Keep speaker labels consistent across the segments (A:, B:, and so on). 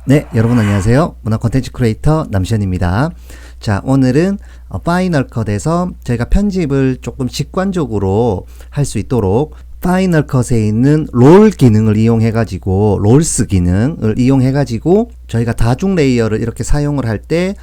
A: 네, 여러분 안녕하세요. 문화 콘텐츠 크리에이터 남시현입니다. 자, 오늘은 파이널 컷에서 저희가 편집을 조금 직관적으로 할 수 있도록 파이널 컷에 있는 롤 기능을 이용해 가지고 롤스 기능을 이용해 가지고 저희가 다중 레이어를 이렇게 사용을 할 때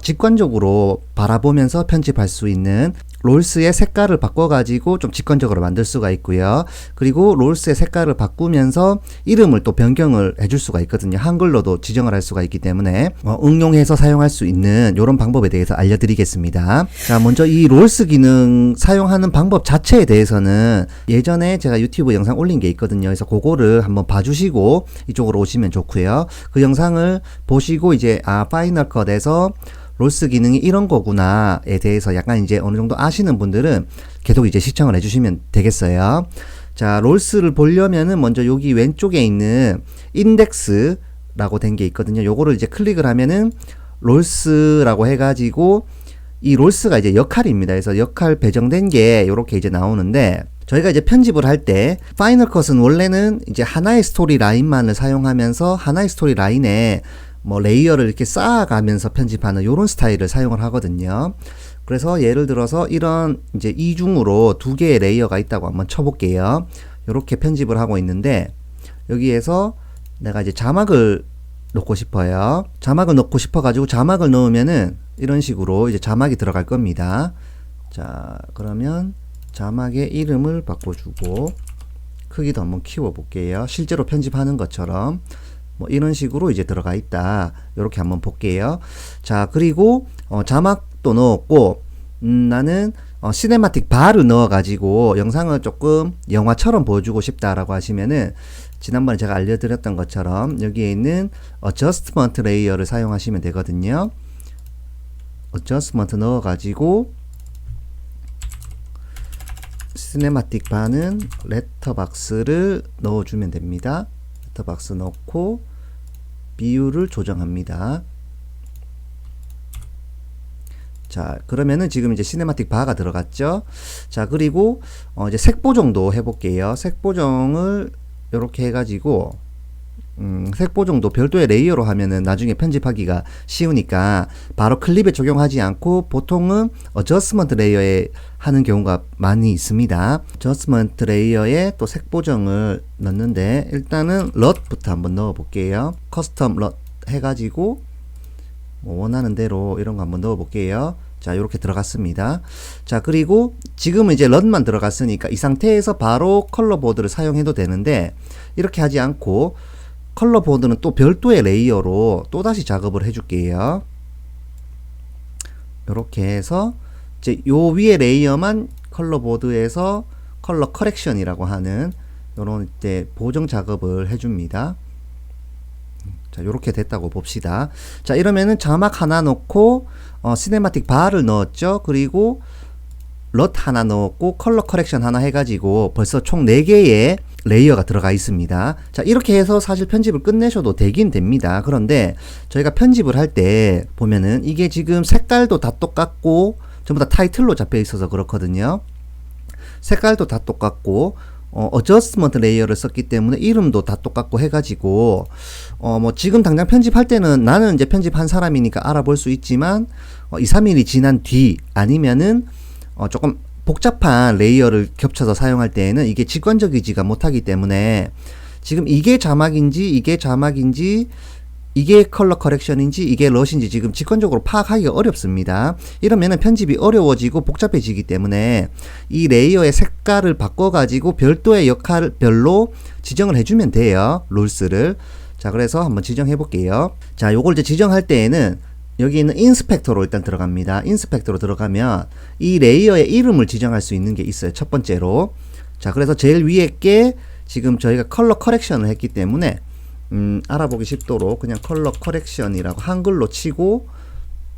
A: 직관적으로 바라보면서 편집할 수 있는 롤스의 색깔을 바꿔가지고 좀 직관적으로 만들 수가 있고요. 그리고 롤스의 색깔을 바꾸면서 이름을 또 변경을 해줄 수가 있거든요. 한글로도 지정을 할 수가 있기 때문에 응용해서 사용할 수 있는 이런 방법에 대해서 알려드리겠습니다. 자, 먼저 이 롤스 기능 사용하는 방법 자체에 대해서는 예전에 제가 유튜브 영상 올린 게 있거든요. 그래서 그거를 한번 봐주시고 이쪽으로 오시면 좋고요. 그 영상을 보시고 이제 파이널 컷에서 롤스 기능이 이런 거구나에 대해서 약간 이제 어느 정도 아시는 분들은 계속 이제 시청을 해주시면 되겠어요. 자, 롤스를 보려면은 먼저 여기 왼쪽에 있는 인덱스라고 된 게 있거든요. 요거를 이제 클릭을 하면은 롤스라고 해가지고 이 롤스가 이제 역할입니다. 그래서 역할 배정된 게 요렇게 이제 나오는데 저희가 이제 편집을 할 때 파이널 컷은 원래는 이제 하나의 스토리 라인만을 사용하면서 하나의 스토리 라인에 뭐 레이어를 이렇게 쌓아가면서 편집하는 요런 스타일을 사용을 하거든요. 그래서 예를 들어서 이런 이제 이중으로 두 개의 레이어가 있다고 한번 쳐볼게요. 요렇게 편집을 하고 있는데 여기에서 내가 이제 자막을 넣고 싶어요. 자막을 넣고 싶어 가지고 자막을 넣으면은 이런 식으로 이제 자막이 들어갈 겁니다. 자, 그러면 자막의 이름을 바꿔주고 크기도 한번 키워 볼게요. 실제로 편집하는 것처럼 뭐 이런 식으로 이제 들어가 있다. 이렇게 한번 볼게요. 자, 그리고 자막도 넣었고 나는 시네마틱 바를 넣어 가지고 영상을 조금 영화처럼 보여주고 싶다라고 하시면은 지난번에 제가 알려드렸던 것처럼 여기에 있는 어저스트먼트 레이어를 사용하시면 되거든요. 어저스트먼트 넣어 가지고 시네마틱 바는 레터박스를 넣어주면 됩니다. 레터박스 넣고 비율을 조정합니다. 자, 그러면은 지금 이제 시네마틱 바가 들어갔죠. 자, 그리고 이제 색 보정도 해볼게요. 색 보정을 이렇게 해가지고 색 보정도 별도의 레이어로 하면은 나중에 편집하기가 쉬우니까 바로 클립에 적용하지 않고 보통은 어저스먼트 레이어에 하는 경우가 많이 있습니다. 어저스먼트 레이어에 또 색 보정을 넣는데 일단은 럿부터 한번 넣어 볼게요. 커스텀 럿 해가지고 뭐 원하는 대로 이런 거 한번 넣어 볼게요. 자, 이렇게 들어갔습니다. 자, 그리고 지금은 이제 럿만 들어갔으니까 이 상태에서 바로 컬러 보드를 사용해도 되는데 이렇게 하지 않고 컬러 보드는 또 별도의 레이어로 또다시 작업을 해줄게요. 이렇게 해서 이제 요 위에 레이어만 컬러 보드에서 컬러 커렉션이라고 하는 요런 이제 보정 작업을 해줍니다. 자, 요렇게 됐다고 봅시다. 자, 이러면은 자막 하나 넣고 시네마틱 바를 넣었죠. 그리고 럿 하나 넣었고 컬러 커렉션 하나 해가지고 벌써 총 4개의 레이어가 들어가 있습니다. 자, 이렇게 해서 사실 편집을 끝내셔도 되긴 됩니다. 그런데 저희가 편집을 할 때 보면은 이게 지금 색깔도 다 똑같고 전부 다 타이틀로 잡혀 있어서 그렇거든요. 색깔도 다 똑같고 어저스트먼트 레이어를 썼기 때문에 이름도 다 똑같고 해가지고 뭐 지금 당장 편집할 때는 나는 이제 편집한 사람이니까 알아볼 수 있지만 2, 3일이 지난 뒤 아니면은 조금 복잡한 레이어를 겹쳐서 사용할 때에는 이게 직관적이지가 못하기 때문에 지금 이게 자막인지 이게 컬러 커렉션인지 이게 럿인지 지금 직관적으로 파악하기가 어렵습니다. 이러면은 편집이 어려워지고 복잡해지기 때문에 이 레이어의 색깔을 바꿔가지고 별도의 역할별로 지정을 해주면 돼요. 롤스를. 자, 그래서 한번 지정해 볼게요. 자, 요걸 이제 지정할 때에는 여기 있는 인스펙터로 일단 들어갑니다. 인스펙터로 들어가면 이 레이어의 이름을 지정할 수 있는 게 있어요. 첫 번째로. 자, 그래서 제일 위에 게 지금 저희가 컬러 커렉션을 했기 때문에 알아보기 쉽도록 그냥 컬러 커렉션이라고 한글로 치고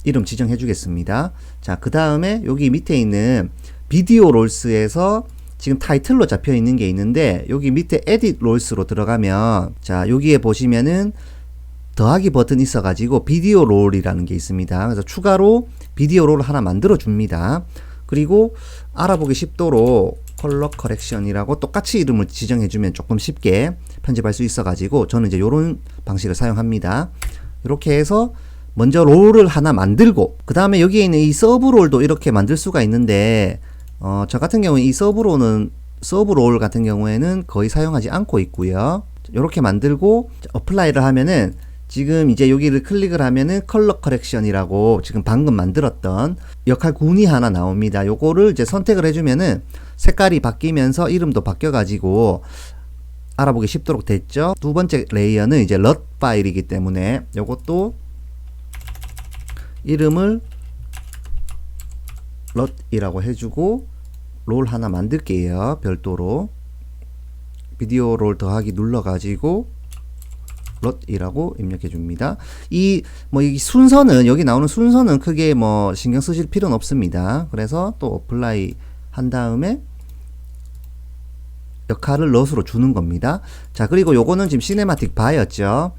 A: 이름 지정해 주겠습니다. 자, 그 다음에 여기 밑에 있는 비디오 롤스에서 지금 타이틀로 잡혀 있는 게 있는데 여기 밑에 에딧 롤스로 들어가면 자, 여기에 보시면은 더하기 버튼이 있어 가지고 비디오 롤이라는 게 있습니다. 그래서 추가로 비디오 롤을 하나 만들어 줍니다. 그리고 알아보기 쉽도록 컬러 커렉션이라고 똑같이 이름을 지정해 주면 조금 쉽게 편집할 수 있어 가지고 저는 이제 요런 방식을 사용합니다. 이렇게 해서 먼저 롤을 하나 만들고 그 다음에 여기에 있는 이 서브 롤도 이렇게 만들 수가 있는데 저 같은 경우에 이 서브 롤 같은 경우에는 거의 사용하지 않고 있고요. 이렇게 만들고 어플라이를 하면은 지금 이제 여기를 클릭을 하면은 컬러 커렉션이라고 지금 방금 만들었던 역할 군이 하나 나옵니다. 요거를 이제 선택을 해주면은 색깔이 바뀌면서 이름도 바뀌어 가지고 알아보기 쉽도록 됐죠. 두 번째 레이어는 이제 럿 파일이기 때문에 요것도 이름을 럿이라고 해주고 롤 하나 만들게요. 별도로 비디오 롤 더하기 눌러가지고 럿이라고 입력해 줍니다. 이 순서는 여기 나오는 순서는 크게 뭐 신경 쓰실 필요는 없습니다. 그래서 또 어플라이 한 다음에 역할을 럿으로 주는 겁니다. 자, 그리고 요거는 지금 시네마틱 바였죠.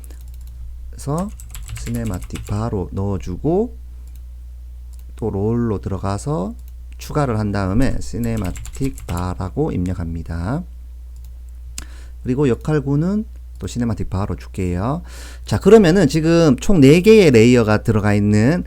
A: 그래서 시네마틱 바로 넣어주고 또 롤로 들어가서 추가를 한 다음에 시네마틱 바라고 입력합니다. 그리고 역할구는 또 시네마틱 바로 줄게요. 자, 그러면은 지금 총 4개의 레이어가 들어가 있는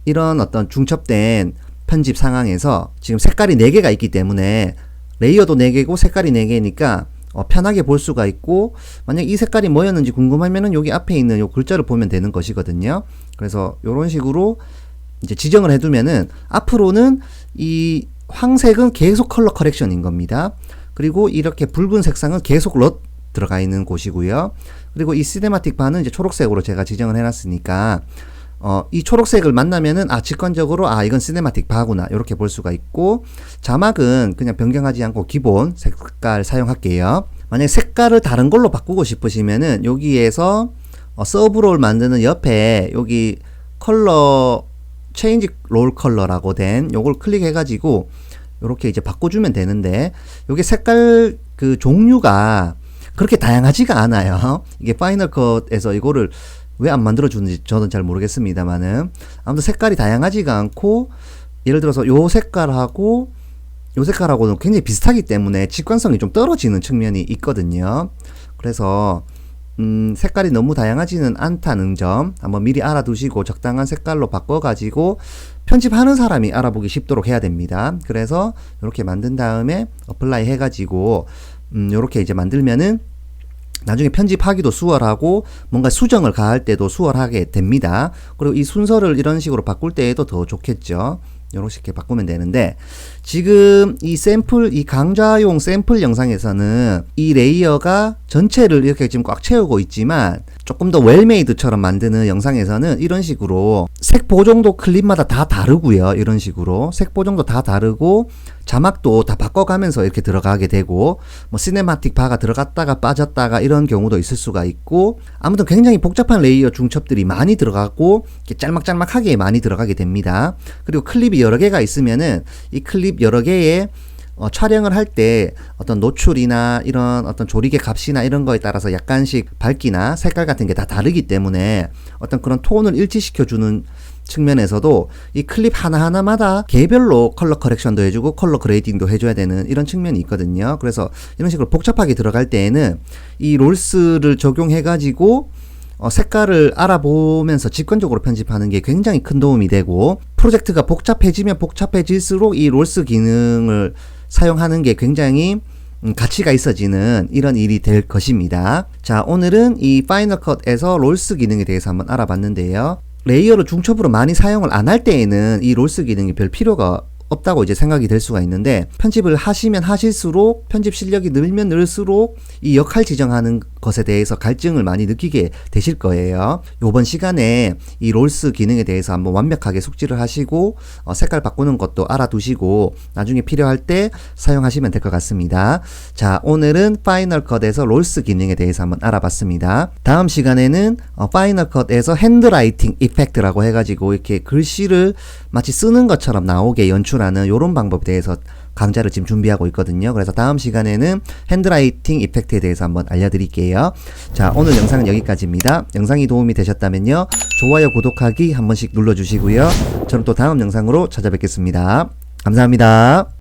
A: 이런 어떤 중첩된 편집 상황에서 지금 색깔이 4개가 있기 때문에 레이어도 4개고 색깔이 4개니까 편하게 볼 수가 있고, 만약 이 색깔이 뭐였는지 궁금하면은 여기 앞에 있는 요 글자를 보면 되는 것이거든요. 그래서 요런 식으로 이제 지정을 해두면은 앞으로는 이 황색은 계속 컬러 커렉션인 겁니다. 그리고 이렇게 붉은 색상은 계속 럿 들어가 있는 곳이고요. 그리고 이 시네마틱 바는 이제 초록색으로 제가 지정을 해놨으니까 이 초록색을 만나면은 직관적으로 이건 시네마틱 바구나 이렇게 볼 수가 있고, 자막은 그냥 변경하지 않고 기본 색깔 사용할게요. 만약에 색깔을 다른 걸로 바꾸고 싶으시면은 여기에서 서브롤 만드는 옆에 여기 컬러 체인지 롤 컬러라고 된 요걸 클릭해 가지고 요렇게 이제 바꿔주면 되는데, 요게 색깔 그 종류가 그렇게 다양하지가 않아요. 이게 파이널 컷에서 이거를 왜 안 만들어 주는지 저는 잘 모르겠습니다만은, 아무튼 색깔이 다양하지가 않고, 예를 들어서 요 색깔하고는 굉장히 비슷하기 때문에 직관성이 좀 떨어지는 측면이 있거든요. 그래서 색깔이 너무 다양하지는 않다는 점 한번 미리 알아두시고 적당한 색깔로 바꿔가지고 편집하는 사람이 알아보기 쉽도록 해야 됩니다. 그래서 이렇게 만든 다음에 어플라이 해가지고 이렇게 이제 만들면은 나중에 편집하기도 수월하고 뭔가 수정을 가할 때도 수월하게 됩니다. 그리고 이 순서를 이런 식으로 바꿀 때에도 더 좋겠죠. 이렇게 바꾸면 되는데, 지금 이 샘플, 이 강좌용 샘플 영상에서는 이 레이어가 전체를 이렇게 지금 꽉 채우고 있지만, 조금 더 웰메이드처럼 만드는 영상에서는 이런 식으로 색 보정도 클립마다 다 다르고요. 이런 식으로 색 보정도 다 다르고 자막도 다 바꿔가면서 이렇게 들어가게 되고, 뭐 시네마틱 바가 들어갔다가 빠졌다가 이런 경우도 있을 수가 있고, 아무튼 굉장히 복잡한 레이어 중첩들이 많이 들어가고 이렇게 짤막짤막하게 많이 들어가게 됩니다. 그리고 클립이 여러 개가 있으면은 이 클립 여러 개의 촬영을 할 때 어떤 노출이나 이런 어떤 조리개 값이나 이런 거에 따라서 약간씩 밝기나 색깔 같은 게 다 다르기 때문에 어떤 그런 톤을 일치시켜 주는 측면에서도 이 클립 하나하나마다 개별로 컬러 커렉션도 해주고 컬러 그레이딩도 해줘야 되는 이런 측면이 있거든요. 그래서 이런 식으로 복잡하게 들어갈 때에는 이 롤스를 적용해 가지고 색깔을 알아보면서 직관적으로 편집하는 게 굉장히 큰 도움이 되고, 프로젝트가 복잡해지면 복잡해질수록 이 롤스 기능을 사용하는 게 굉장히 가치가 있어지는 이런 일이 될 것입니다. 자, 오늘은 이 파이널 컷에서 롤스 기능에 대해서 한번 알아봤는데요. 레이어를 중첩으로 많이 사용을 안 할 때에는 이 롤스 기능이 별 필요가 없다고 이제 생각이 될 수가 있는데, 편집을 하시면 하실수록, 편집 실력이 늘면 늘수록 이 역할 지정하는 것에 대해서 갈증을 많이 느끼게 되실 거예요. 요번 시간에 이 롤스 기능에 대해서 한번 완벽하게 숙지를 하시고 색깔 바꾸는 것도 알아두시고 나중에 필요할 때 사용하시면 될 것 같습니다. 자, 오늘은 파이널 컷에서 롤스 기능에 대해서 한번 알아봤습니다. 다음 시간에는 파이널 컷에서 핸드라이팅 이펙트라고 해가지고 이렇게 글씨를 마치 쓰는 것처럼 나오게 연출하는 이런 방법에 대해서 강좌를 지금 준비하고 있거든요. 그래서 다음 시간에는 핸드라이팅 이펙트에 대해서 한번 알려드릴게요. 자, 오늘 영상은 여기까지입니다. 영상이 도움이 되셨다면요, 좋아요, 구독하기 한 번씩 눌러주시고요. 저는 또 다음 영상으로 찾아뵙겠습니다. 감사합니다.